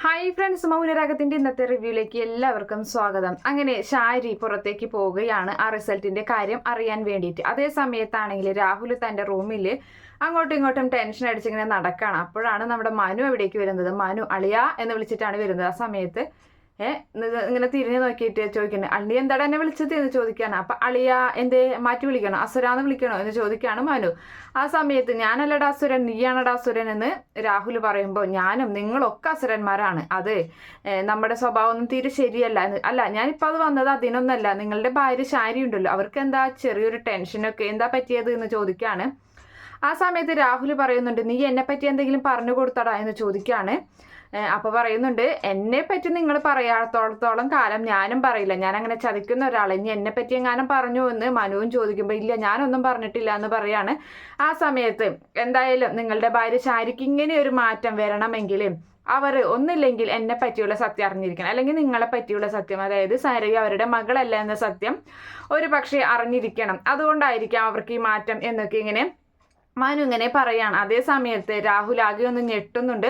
Hi friends, മൗനരാഗത്തിന്റെ ഇന്നത്തെ റിവ്യൂയിലേക്ക് എല്ലാവർക്കും സ്വാഗതം. അങ്ങനെ ഷാരി പുറത്തേക്ക് പോവുകയാണ് ആ റിസൾട്ടിന്റെ കാര്യം അറിയാൻ വേണ്ടിയിട്ട്. അതേ സമയത്താണെങ്കിൽ രാഹുൽ തന്റെ റൂമിൽ അങ്ങോട്ടും ഇങ്ങോട്ടും ടെൻഷൻ അടിച്ചിങ്ങനെ നടക്കുകയാണ്. അപ്പോഴാണ് നമ്മുടെ മനു എവിടേക്ക് വരുന്നത്. മനു അളിയ എന്ന് വിളിച്ചിട്ടാണ് വരുന്നത്. ആ സമയത്ത് ഇങ്ങനെ തിരിഞ്ഞു നോക്കിയിട്ട് ചോദിക്കുന്നത്, അള്ളി എന്താടാ എന്നെ വിളിച്ചത് എന്ന് ചോദിക്കാണ്. അപ്പൊ അളിയ എന്തേ മാറ്റി വിളിക്കണോ, അസുരാന്ന് വിളിക്കണോ എന്ന് ചോദിക്കുകയാണ് മനു. ആ സമയത്ത് ഞാനല്ലടാ അസുരൻ, നീയാണടാ അസുരൻ എന്ന് രാഹുൽ പറയുമ്പോൾ, ഞാനും നിങ്ങളൊക്കെ അസുരന്മാരാണ്, അത് നമ്മുടെ സ്വഭാവം ഒന്നും തീരെ ശരിയല്ല എന്ന്. അല്ല, ഞാനിപ്പോൾ അത് വന്നത് അതിനൊന്നല്ല, നിങ്ങളുടെ ഭാര്യ ഷാരി ഉണ്ടല്ലോ, അവർക്ക് എന്താ ചെറിയൊരു ടെൻഷനൊക്കെ, എന്താ പറ്റിയത് എന്ന് ചോദിക്കുകയാണ്. ആ സമയത്ത് രാഹുൽ പറയുന്നുണ്ട്, നീ എന്നെ പറ്റി എന്തെങ്കിലും പറഞ്ഞു കൊടുത്തടാ എന്ന് ചോദിക്കുകയാണ്. അപ്പോൾ പറയുന്നുണ്ട്, എന്നെ പറ്റി നിങ്ങൾ പറയാത്തോളത്തോളം കാലം ഞാനും പറയില്ല, ഞാൻ അങ്ങനെ ചതിക്കുന്ന ഒരാളെ, ഇനി എന്നെ പറ്റി എങ്ങാനും പറഞ്ഞു എന്ന് മനുവും ചോദിക്കുമ്പോൾ, ഇല്ല ഞാനൊന്നും പറഞ്ഞിട്ടില്ല എന്ന് പറയാണ്. ആ സമയത്ത് എന്തായാലും നിങ്ങളുടെ ഭാര്യ ഷാരിക്ക് ഇങ്ങനെ ഒരു മാറ്റം വരണമെങ്കിൽ അവർ ഒന്നില്ലെങ്കിൽ എന്നെ പറ്റിയുള്ള സത്യം അറിഞ്ഞിരിക്കണം, അല്ലെങ്കിൽ നിങ്ങളെ പറ്റിയുള്ള സത്യം, അതായത് സാരി അവരുടെ മകളല്ല എന്ന സത്യം ഒരു പക്ഷേ അറിഞ്ഞിരിക്കണം, അതുകൊണ്ടായിരിക്കാം അവർക്ക് ഈ മാറ്റം എന്നൊക്കെ ഇങ്ങനെ മനു ഇങ്ങനെ പറയാണ്. അതേ സമയത്ത് രാഹുൽ ആകെ ഒന്ന് ഞെട്ടുന്നുണ്ട്.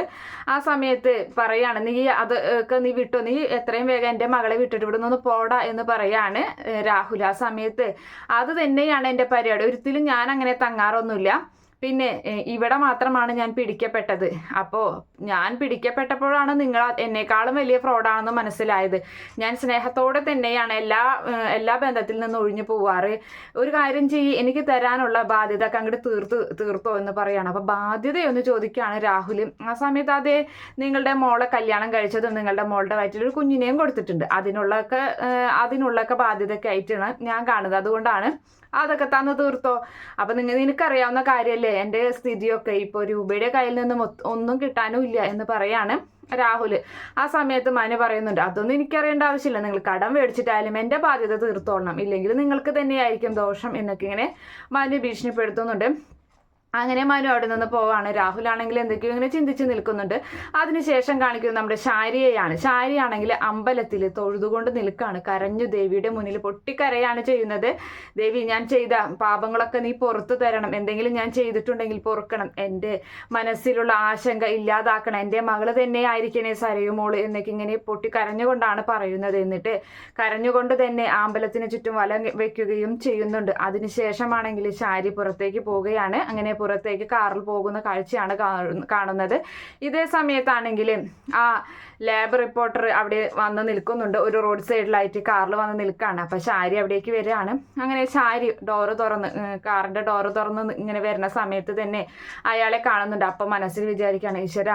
ആ സമയത്ത് പറയാണ്, നീ അത് ഒക്കെ നീ വിട്ടോ, നീ എത്രയും വേഗം എൻ്റെ മകളെ വിട്ടിട്ട് ഇവിടെ നിന്ന് പോടാ എന്ന് പറയാണ് രാഹുൽ. ആ സമയത്ത് അത് തന്നെയാണ് എൻ്റെ പരിപാടി, ഒരിക്കലും ഞാൻ അങ്ങനെ തങ്ങാറൊന്നുമില്ല, പിന്നെ ഇവിടെ മാത്രമാണ് ഞാൻ പിടിക്കപ്പെട്ടത്. അപ്പോൾ ഞാൻ പിടിക്കപ്പെട്ടപ്പോഴാണ് നിങ്ങൾ എന്നെക്കാളും വലിയ ഫ്രോഡാണെന്ന് മനസ്സിലായത്. ഞാൻ സ്നേഹത്തോടെ തന്നെയാണ് എല്ലാ ബന്ധത്തിൽ നിന്ന് ഒഴിഞ്ഞു പോവാറ്. ഒരു കാര്യം ചെയ്യ്, എനിക്ക് തരാനുള്ള ബാധ്യത ഒക്കെ അങ്ങോട്ട് തീർത്തോ എന്ന് പറയാണ്. അപ്പോൾ ബാധ്യതയൊന്ന് ചോദിക്കുകയാണ് രാഹുൽ. ആ സമയത്ത് അതേ, നിങ്ങളുടെ മോളെ കല്യാണം കഴിച്ചതും നിങ്ങളുടെ മോളുടെ വയറ്റിൽ ഒരു കുഞ്ഞിനെയും കൊടുത്തിട്ടുണ്ട്, അതിനുള്ളൊക്കെ ബാധ്യതയൊക്കെ ആയിട്ടാണ് ഞാൻ കാണുന്നത്, അതുകൊണ്ടാണ് അതൊക്കെ തന്നു തീർത്തോ. അപ്പൊ നിനക്കറിയാവുന്ന കാര്യമല്ലേ എൻ്റെ സ്ഥിതിയൊക്കെ, ഇപ്പോൾ രൂപയുടെ കയ്യിൽ നിന്നും ഒന്നും കിട്ടാനും ഇല്ല എന്ന് പറയാണ് രാഹുൽ. ആ സമയത്ത് മനു പറയുന്നുണ്ട്, അതൊന്നും എനിക്കറിയേണ്ട ആവശ്യമില്ല, നിങ്ങൾ കടം മേടിച്ചിട്ടായാലും എൻ്റെ ബാധ്യത തീർത്തോളണം, ഇല്ലെങ്കിൽ നിങ്ങൾക്ക് തന്നെയായിരിക്കും ദോഷം എന്നൊക്കെ ഇങ്ങനെ മനു ഭീഷണിപ്പെടുത്തുന്നുണ്ട്. അങ്ങനെ മനു അവിടെ നിന്ന് പോവാണ്. രാഹുലാണെങ്കിൽ എന്തൊക്കെയോ ഇങ്ങനെ ചിന്തിച്ച് നിൽക്കുന്നുണ്ട്. അതിനുശേഷം കാണിക്കുന്നത് നമ്മുടെ ഷാരിയെയാണ്. ഷാരിയാണെങ്കിൽ അമ്പലത്തിൽ തൊഴുതുകൊണ്ട് നിൽക്കുകയാണ്, കരഞ്ഞു ദേവിയുടെ മുന്നിൽ പൊട്ടിക്കരയാണ് ചെയ്യുന്നത്. ദേവി, ഞാൻ ചെയ്ത പാപങ്ങളൊക്കെ നീ പുറത്തു തരണം, എന്തെങ്കിലും ഞാൻ ചെയ്തിട്ടുണ്ടെങ്കിൽ പൊറുക്കണം, എൻ്റെ മനസ്സിലുള്ള ആശങ്ക ഇല്ലാതാക്കണം, എൻ്റെ മകള് തന്നെ ആയിരിക്കണേ സരയുമോള് എന്നൊക്കെ ഇങ്ങനെ പൊട്ടിക്കരഞ്ഞുകൊണ്ടാണ് പറയുന്നത്. എന്നിട്ട് കരഞ്ഞുകൊണ്ട് തന്നെ അമ്പലത്തിന് ചുറ്റും വല വെക്കുകയും ചെയ്യുന്നുണ്ട്. അതിനുശേഷമാണെങ്കിൽ ഷാരി പുറത്തേക്ക് പോവുകയാണ്. അങ്ങനെ പുറത്തേക്ക് കാറിൽ പോകുന്ന കാഴ്ചയാണ് കാണുന്നത്. ഇതേ സമയത്താണെങ്കിൽ ആ ലാബ് റിപ്പോർട്ടർ അവിടെ വന്ന് നിൽക്കുന്നുണ്ട്, ഒരു റോഡ് സൈഡിലായിട്ട് കാറിൽ വന്ന് നിൽക്കുകയാണ്. അപ്പം ഷാരി അവിടേക്ക് വരികയാണ്. അങ്ങനെ ഷാരി കാറിൻ്റെ ഡോറ് തുറന്ന് ഇങ്ങനെ വരുന്ന സമയത്ത് തന്നെ അയാളെ കാണുന്നുണ്ട്. അപ്പം മനസ്സിൽ വിചാരിക്കുകയാണ്, ഈശ്വര,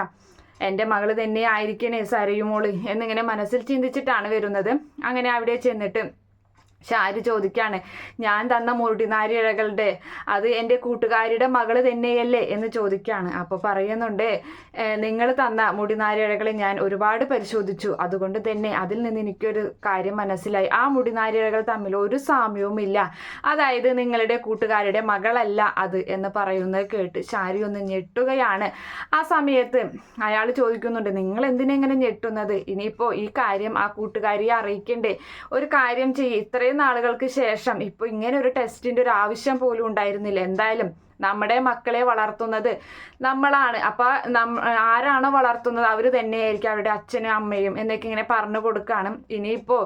എൻ്റെ മകള് തന്നെ ആയിരിക്കണേ സരയുമോള് എന്നിങ്ങനെ മനസ്സിൽ ചിന്തിച്ചിട്ടാണ് വരുന്നത്. അങ്ങനെ അവിടെ ചെന്നിട്ട് ഷാരി ചോദിക്കുകയാണ്, ഞാൻ തന്ന മുടിനാരിഴകളുടെ അത് എൻ്റെ കൂട്ടുകാരിയുടെ മകള് തന്നെയല്ലേ എന്ന് ചോദിക്കുകയാണ്. അപ്പോൾ പറയുന്നുണ്ട്, നിങ്ങൾ തന്ന മുടിനാരിഴകളെ ഞാൻ ഒരുപാട് പരിശോധിച്ചു, അതുകൊണ്ട് തന്നെ അതിൽ നിന്ന് എനിക്കൊരു കാര്യം മനസ്സിലായി, ആ മുടിനാരിഴകൾ തമ്മിൽ ഒരു സാമ്യവുമില്ല, അതായത് നിങ്ങളുടെ കൂട്ടുകാരുടെ മകളല്ല അത് എന്ന് പറയുന്നത് കേട്ട് ഷാരി ഒന്ന് ഞെട്ടുകയാണ്. ആ സമയത്ത് അയാൾ ചോദിക്കുന്നുണ്ട്, നിങ്ങൾ എന്തിനെങ്ങനെ ഞെട്ടുന്നത്, ഇനിയിപ്പോൾ ഈ കാര്യം ആ കൂട്ടുകാരിയെ അറിയിക്കണ്ടേ, ഒരു കാര്യം ചെയ്യ്, ഇത്രയും നാളുകൾക്ക് ശേഷം ഇപ്പോൾ ഇങ്ങനെ ഒരു ടെസ്റ്റിന്റെ ഒരു ആവശ്യം പോലും ഉണ്ടായിരുന്നില്ല, എന്തായാലും നമ്മുടെ മക്കളെ വളർത്തുന്നത് നമ്മളാണ്, അപ്പൊ ആരാണോ വളർത്തുന്നത് അവർ തന്നെയായിരിക്കും അവരുടെ അച്ഛനും അമ്മയും എന്നൊക്കെ ഇങ്ങനെ പറഞ്ഞു കൊടുക്കുകയാണ്. ഇനിയിപ്പോ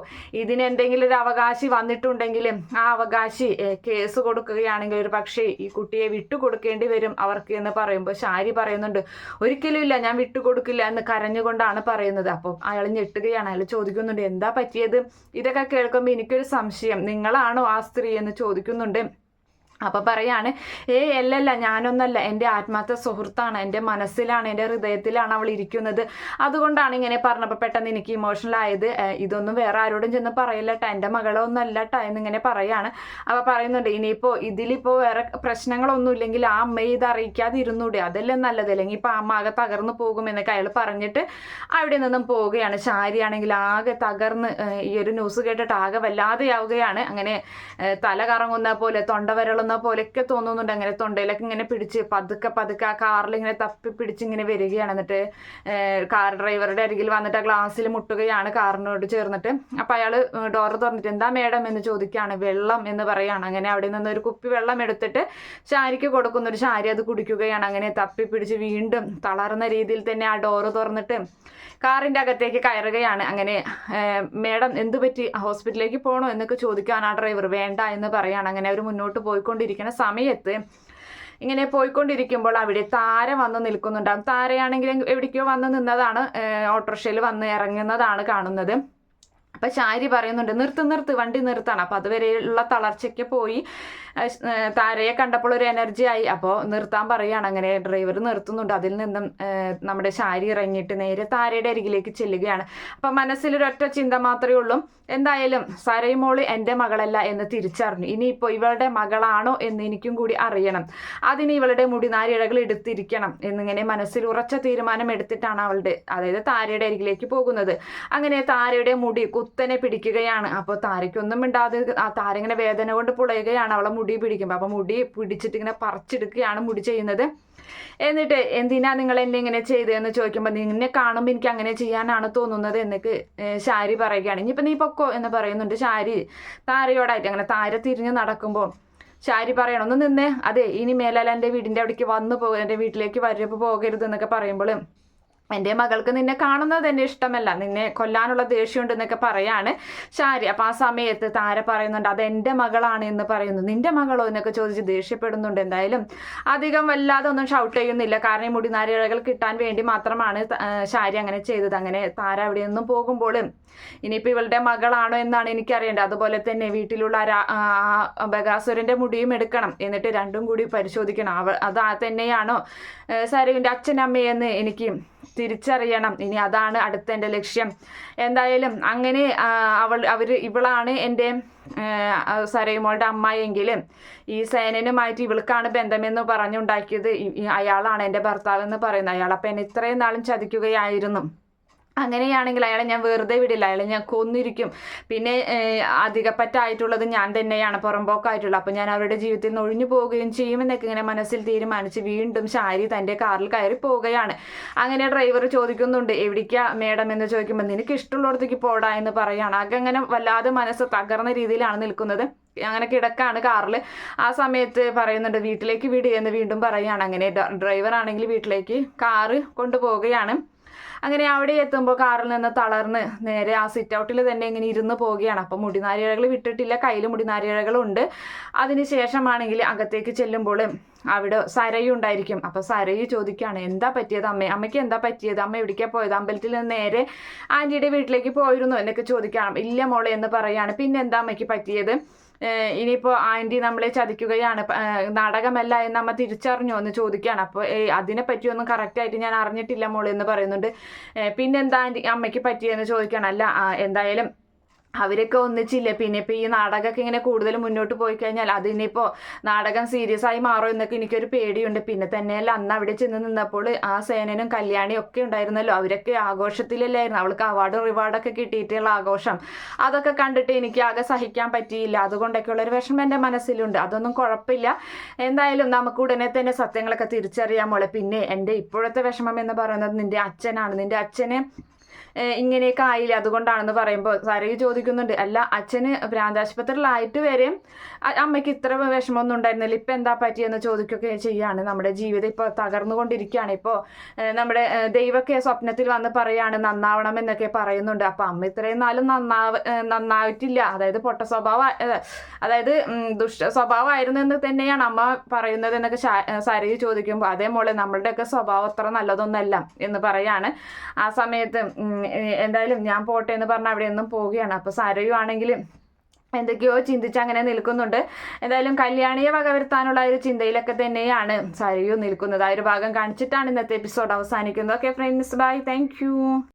ഇതിനെന്തെങ്കിലും ഒരു അവകാശി വന്നിട്ടുണ്ടെങ്കിലും ആ അവകാശി കേസ് കൊടുക്കുകയാണെങ്കിൽ ഒരു പക്ഷേ ഈ കുട്ടിയെ വിട്ടുകൊടുക്കേണ്ടി വരും അവർക്ക് എന്ന് പറയുമ്പോൾ ഷാരി പറയുന്നുണ്ട്, ഒരിക്കലും ഇല്ല, ഞാൻ വിട്ടുകൊടുക്കില്ല എന്ന് കരഞ്ഞുകൊണ്ടാണ് പറയുന്നത്. അപ്പോൾ അയാൾ ഞെട്ടുകയാണ്. അയാൾ ചോദിക്കുന്നുണ്ട്, എന്താ പറ്റിയത്? ഇതൊക്കെ കേൾക്കുമ്പോൾ എനിക്കൊരു സംശയം, നിങ്ങളാണോ ആ സ്ത്രീ എന്ന് ചോദിക്കുന്നുണ്ട്. അപ്പോൾ പറയാണ്, അല്ലല്ല, ഞാനൊന്നല്ല, എൻ്റെ ആത്മാർത്ഥ സുഹൃത്താണ്, എൻ്റെ മനസ്സിലാണ്, എൻ്റെ ഹൃദയത്തിലാണ് അവൾ ഇരിക്കുന്നത്, അതുകൊണ്ടാണ് ഇങ്ങനെ പറഞ്ഞപ്പോൾ പെട്ടെന്ന് എനിക്ക് ഇമോഷണൽ ആയത്, ഇതൊന്നും വേറെ ആരോടും ചെന്ന് പറയില്ലട്ട, എൻ്റെ മകളൊന്നും അല്ലട്ട എന്നിങ്ങനെ പറയാണ്. അപ്പോൾ പറയുന്നുണ്ട്, ഇനിയിപ്പോൾ ഇതിലിപ്പോൾ വേറെ പ്രശ്നങ്ങളൊന്നും ഇല്ലെങ്കിൽ ആ അമ്മയെ ഇത് അറിയിക്കാതെ ഇരുന്നൂടെ, അതല്ലേ നല്ലത്, അല്ലെങ്കിൽ ഇപ്പോൾ അമ്മ ആകെ തകർന്നു പോകുമെന്നൊക്കെ അയാൾ പറഞ്ഞിട്ട് അവിടെ നിന്നും പോവുകയാണ്. ഷാരിയാണെങ്കിൽ ആകെ തകർന്ന് ഈ ഒരു ന്യൂസ് കേട്ടിട്ട് ആകെ വല്ലാതെയാവുകയാണ്. അങ്ങനെ തല കറങ്ങുന്ന പോലെ തൊണ്ടവരളൊന്നും വന്ന പോലെയൊക്കെ തോന്നുന്നുണ്ട്. അങ്ങനെ തൊണ്ടയിലൊക്കെ ഇങ്ങനെ പിടിച്ച് പതുക്കെ ആ കാറിൽ ഇങ്ങനെ തപ്പി പിടിച്ച് ഇങ്ങനെ വരികയാണ്. എന്നിട്ട് കാർ ഡ്രൈവറുടെ അരികിൽ വന്നിട്ട് ആ ഗ്ലാസ്സിൽ മുട്ടുകയാണ് കാറിനോട് ചേർന്നിട്ട്. അപ്പം അയാൾ ഡോറ് തുറന്നിട്ട് എന്താ മേഡം എന്ന് ചോദിക്കുകയാണ്. വെള്ളം എന്ന് പറയുകയാണ്. അങ്ങനെ അവിടെ നിന്ന് ഒരു കുപ്പി വെള്ളം എടുത്തിട്ട് ഷാരിക്ക് കൊടുക്കുന്നൊരു ഷാരി അത് കുടിക്കുകയാണ്. അങ്ങനെ തപ്പി പിടിച്ച് വീണ്ടും തളർന്ന രീതിയിൽ തന്നെ ആ ഡോറ് തുറന്നിട്ട് കാറിൻ്റെ അകത്തേക്ക് കയറുകയാണ്. അങ്ങനെ മേഡം എന്ത് പറ്റി, ഹോസ്പിറ്റലിലേക്ക് പോകണോ എന്നൊക്കെ ചോദിക്കാൻ ആ ഡ്രൈവർ വേണ്ട എന്ന് പറയാണ്. അങ്ങനെ അവർ മുന്നോട്ട് പോയിക്കൊണ്ടിരിക്കുന്ന സമയത്ത് ഇങ്ങനെ പോയിക്കൊണ്ടിരിക്കുമ്പോൾ അവിടെ താര വന്ന് നിൽക്കുന്നുണ്ടാകും. താരയാണെങ്കിൽ എവിടേക്കോ വന്ന് നിന്നതാണ്, ഓട്ടോറിക്ഷയിൽ വന്ന് ഇറങ്ങുന്നതാണ് കാണുന്നത്. അപ്പം ഷാരി പറയുന്നുണ്ട് നിർത്ത് വണ്ടി നിർത്താണ്. അപ്പം അതുവരെയുള്ള തളർച്ചയ്ക്ക് പോയി താരയെ കണ്ടപ്പോൾ ഒരു എനർജി ആയി. അപ്പോൾ നിർത്താൻ പറയുകയാണ്. അങ്ങനെ ഡ്രൈവർ നിർത്തുന്നുണ്ട്. അതിൽ നിന്നും നമ്മുടെ ഷാരി ഇറങ്ങിയിട്ട് നേരെ താരയുടെ അരികിലേക്ക് ചെല്ലുകയാണ്. അപ്പം മനസ്സിലൊരൊറ്റ ചിന്ത മാത്രമേ ഉള്ളൂ, എന്തായാലും സരയുമോള് എൻ്റെ മകളല്ല എന്ന് തിരിച്ചറിഞ്ഞു. ഇനിയിപ്പോൾ ഇവളുടെ മകളാണോ എന്ന് എനിക്കും കൂടി അറിയണം. അതിന് ഇവളുടെ മുടിനാരിഴകൾ എടുത്തിരിക്കണം എന്നിങ്ങനെ മനസ്സിൽ ഉറച്ച തീരുമാനം എടുത്തിട്ടാണ് അവളുടെ, അതായത് താരയുടെ അരികിലേക്ക് പോകുന്നത്. അങ്ങനെ താരയുടെ മുടി കുത്തനെ പിടിക്കുകയാണ്. അപ്പോൾ താരയ്ക്കൊന്നും മിണ്ടാതെ ആ താര ഇങ്ങനെ വേദന കൊണ്ട് പുളയുകയാണ്. അവളെ മുടി പിടിക്കുമ്പോൾ അപ്പോൾ മുടി പിടിച്ചിട്ട് ഇങ്ങനെ പറിച്ചെടുക്കുകയാണ് മുടി ചെയ്യുന്നത്. എന്നിട്ട് എന്തിനാ നിങ്ങൾ എന്നെ ഇങ്ങനെ ചെയ്തതെന്ന് ചോദിക്കുമ്പോൾ നിന്നെ കാണുമ്പോൾ എനിക്ക് അങ്ങനെ ചെയ്യാനാണ് തോന്നുന്നത് എന്നൊക്കെ ഷാരി പറയുകയാണ്. ഇനിയിപ്പോൾ നീ പൊക്കോ എന്ന് പറയുന്നുണ്ട് ഷാരി താരയോടായിട്ട്. അങ്ങനെ താര തിരിഞ്ഞ് നടക്കുമ്പോൾ ഷാരി പറയണം ഒന്ന് നിന്നേ, അതെ ഇനി മേലാൽ എൻ്റെ വീടിൻ്റെ അവിടേക്ക് വന്നു പോകും, എൻ്റെ വീട്ടിലേക്ക് വരപ്പ് പോകരുത് എന്നൊക്കെ പറയുമ്പോൾ എൻ്റെ മകൾക്ക് നിന്നെ കാണുന്നത് തന്നെ ഇഷ്ടമല്ല, നിന്നെ കൊല്ലാനുള്ള ദേഷ്യമുണ്ട് എന്നൊക്കെ പറയാണ് ഷാരി. അപ്പം ആ സമയത്ത് താര പറയുന്നുണ്ട് അത് എൻ്റെ മകളാണ് എന്ന് പറയുന്നു. നിന്റെ മകളോ എന്നൊക്കെ ചോദിച്ച് ദേഷ്യപ്പെടുന്നുണ്ട്. എന്തായാലും അധികം വല്ലാതെ ഒന്നും ഷൗട്ട് ചെയ്യുന്നില്ല, കാരണം ഈ മുടിനാരിഴകൾ കിട്ടാൻ വേണ്ടി മാത്രമാണ് ഷാരി അങ്ങനെ ചെയ്തത്. അങ്ങനെ താര അവിടെ നിന്നും പോകുമ്പോൾ ഇനിയിപ്പോൾ ഇവളുടെ മകളാണോ എന്നാണ് എനിക്കറിയേണ്ടത്. അതുപോലെ തന്നെ വീട്ടിലുള്ള ബഗാസുരൻ്റെ മുടിയും എടുക്കണം, എന്നിട്ട് രണ്ടും കൂടി പരിശോധിക്കണം. അത് തന്നെയാണോ സരുവിൻ്റെ അച്ഛനമ്മയെന്ന് എനിക്ക് തിരിച്ചറിയണം. ഇനി അതാണ് അടുത്ത എൻ്റെ ലക്ഷ്യം. എന്തായാലും അങ്ങനെ ഇവളാണ് എൻ്റെ സരയുമോളുടെ അമ്മയെങ്കിലും ഈ സേനനുമായിട്ട് ഇവൾക്കാണ് ബന്ധമെന്ന് പറഞ്ഞുണ്ടാക്കിയത് അയാളാണ് എൻ്റെ ഭർത്താവെന്ന് പറയുന്നത്. അയാളപ്പം എന്നെ ഇത്രയും നാളും ചതിക്കുകയായിരുന്നു. അങ്ങനെയാണെങ്കിൽ അയാളെ ഞാൻ വെറുതെ വിടില്ല, അയാളെ ഞാൻ കൊന്നിരിക്കും. പിന്നെ അധികപ്പറ്റായിട്ടുള്ളത് ഞാൻ തന്നെയാണ്, പുറമ്പോക്കായിട്ടുള്ളത്. അപ്പം ഞാൻ അവരുടെ ജീവിതത്തിൽ നിന്ന് ഒഴിഞ്ഞു പോവുകയും ചെയ്യുമെന്നൊക്കെ ഇങ്ങനെ മനസ്സിൽ തീരുമാനിച്ച് വീണ്ടും ഷാരി തൻ്റെ കാറിൽ കയറി പോവുകയാണ്. അങ്ങനെ ഡ്രൈവർ ചോദിക്കുന്നുണ്ട് എവിടേക്കാ മേഡം എന്ന് ചോദിക്കുമ്പോൾ നിനക്ക് ഇഷ്ടമുള്ളിടത്തേക്ക് പോടാ എന്ന് പറയുകയാണ്. അങ്ങനെ വല്ലാതെ മനസ്സ് തകർന്ന രീതിയിലാണ് നിൽക്കുന്നത്. അങ്ങനെ കിടക്കാണ് കാറിൽ. ആ സമയത്ത് പറയുന്നുണ്ട് വീട്ടിലേക്ക് വിട് എന്ന് വീണ്ടും പറയുകയാണ്. അങ്ങനെ ഡ്രൈവർ ആണെങ്കിൽ വീട്ടിലേക്ക് കാറ് കൊണ്ടുപോവുകയാണ്. അങ്ങനെ അവിടെ എത്തുമ്പോൾ കാറിൽ നിന്ന് തളർന്ന് നേരെ ആ സിറ്റ് ഔട്ടിൽ തന്നെ ഇങ്ങനെ ഇരുന്ന് പോവുകയാണ്. അപ്പം മുടിനാരിഴകൾ വിട്ടിട്ടില്ല, കയ്യിൽ മുടിനാരിഴകളുണ്ട്. അതിനുശേഷമാണെങ്കിൽ അകത്തേക്ക് ചെല്ലുമ്പോൾ അവിടെ സരയു ഉണ്ടായിരിക്കും. അപ്പോൾ സരയു ചോദിക്കുകയാണ് എന്താ പറ്റിയത് അമ്മയ്ക്ക് എന്താ പറ്റിയത്, അമ്മ എവിടേക്കാണ് പോയത്, അമ്പലത്തിൽ നിന്ന് നേരെ ആൻറ്റിയുടെ വീട്ടിലേക്ക് പോയിരുന്നു എന്നൊക്കെ ചോദിക്കണം. ഇല്ല മോളെ എന്ന് പറയാണ്. പിന്നെ എന്താ അമ്മയ്ക്ക് പറ്റിയത്, ഇനിയിപ്പോൾ ആൻറ്റി നമ്മളെ ചതിക്കുകയാണ്, നാടകമല്ല എന്ന് അമ്മ തിരിച്ചറിഞ്ഞോ എന്ന് ചോദിക്കുകയാണ്. അപ്പോൾ അതിനെ പറ്റിയൊന്നും കറക്റ്റായിട്ട് ഞാൻ അറിഞ്ഞിട്ടില്ല മോളെ എന്ന് പറയുന്നുണ്ട്. പിന്നെന്താ ആൻറ്റി അമ്മയ്ക്ക് പറ്റിയെന്ന് ചോദിക്കുകയാണ്. അല്ല എന്തായാലും അവരൊക്കെ ഒന്നിച്ചില്ലേ, പിന്നെ ഇപ്പോൾ ഈ നാടകമൊക്കെ ഇങ്ങനെ കൂടുതൽ മുന്നോട്ട് പോയി കഴിഞ്ഞാൽ അതിനിപ്പോൾ നാടകം സീരിയസ് ആയി മാറും എന്നൊക്കെ എനിക്കൊരു പേടിയുണ്ട്. പിന്നെ തന്നെയല്ല അന്ന് അവിടെ ചെന്ന് നിന്നപ്പോൾ ആ സേനനും കല്യാണിയും ഒക്കെ ഉണ്ടായിരുന്നല്ലോ, അവരൊക്കെ ആഘോഷത്തിലല്ലായിരുന്നു, അവൾക്ക് അവാർഡും റിവാർഡൊക്കെ കിട്ടിയിട്ടുള്ള ആഘോഷം. അതൊക്കെ കണ്ടിട്ട് എനിക്ക് ആകെ സഹിക്കാൻ പറ്റിയില്ല. അതുകൊണ്ടൊക്കെയുള്ളൊരു വിഷമം എൻ്റെ മനസ്സിലുണ്ട്. അതൊന്നും കുഴപ്പമില്ല, എന്തായാലും നമുക്ക് ഉടനെ തന്നെ സത്യങ്ങളൊക്കെ തിരിച്ചറിയാൻ മോളെ. പിന്നെ എൻ്റെ ഇപ്പോഴത്തെ വിഷമം എന്ന് പറയുന്നത് നിൻ്റെ അച്ഛനാണ്. നിൻ്റെ അച്ഛന് ഇങ്ങനെയൊക്കെ ആയില്ല, അതുകൊണ്ടാണെന്ന് പറയുമ്പോൾ സരയു ചോദിക്കുന്നുണ്ട് അല്ല അച്ഛന് ഭ്രാന്താശുപത്രിയിലായിട്ട് വരെയും അമ്മയ്ക്ക് ഇത്ര വിഷമമൊന്നും ഉണ്ടായിരുന്നില്ല, ഇപ്പം എന്താ പറ്റിയെന്ന് ചോദിക്കുകയൊക്കെ ചെയ്യാണ്. നമ്മുടെ ജീവിതം ഇപ്പോൾ തകർന്നുകൊണ്ടിരിക്കുകയാണ്. ഇപ്പോൾ നമ്മുടെ ദൈവമൊക്കെ സ്വപ്നത്തിൽ വന്ന് പറയാണ് നന്നാവണം എന്നൊക്കെ പറയുന്നുണ്ട്. അപ്പം അമ്മ ഇത്രയും നാളും നന്നായിട്ടില്ല, അതായത് പൊട്ട സ്വഭാവം, അതായത് ദുഷ്ട സ്വഭാവമായിരുന്നു എന്ന് തന്നെയാണ് അമ്മ പറയുന്നത് എന്നൊക്കെ സരയു ചോദിക്കുമ്പോൾ അതേ മോളെ നമ്മളുടെയൊക്കെ സ്വഭാവം അത്ര നല്ലതൊന്നല്ല എന്ന് പറയാണ്. ആ സമയത്ത് എന്തായാലും ഞാൻ പോട്ടെ എന്ന് പറഞ്ഞാൽ അവിടെ ഒന്നും പോവുകയാണ്. അപ്പോൾ സരയു ആണെങ്കിൽ എന്തൊക്കെയോ ചിന്തിച്ച് അങ്ങനെ നിൽക്കുന്നുണ്ട്. എന്തായാലും കല്യാണിയെ വകവരുത്താനുള്ള ഒരു ചിന്തയിലൊക്കെ തന്നെയാണ് സരയു നിൽക്കുന്നത്. ആ ഒരു ഭാഗം കാണിച്ചിട്ടാണ് ഇന്നത്തെ എപ്പിസോഡ് അവസാനിക്കുന്നത്. Okay friends, by, thank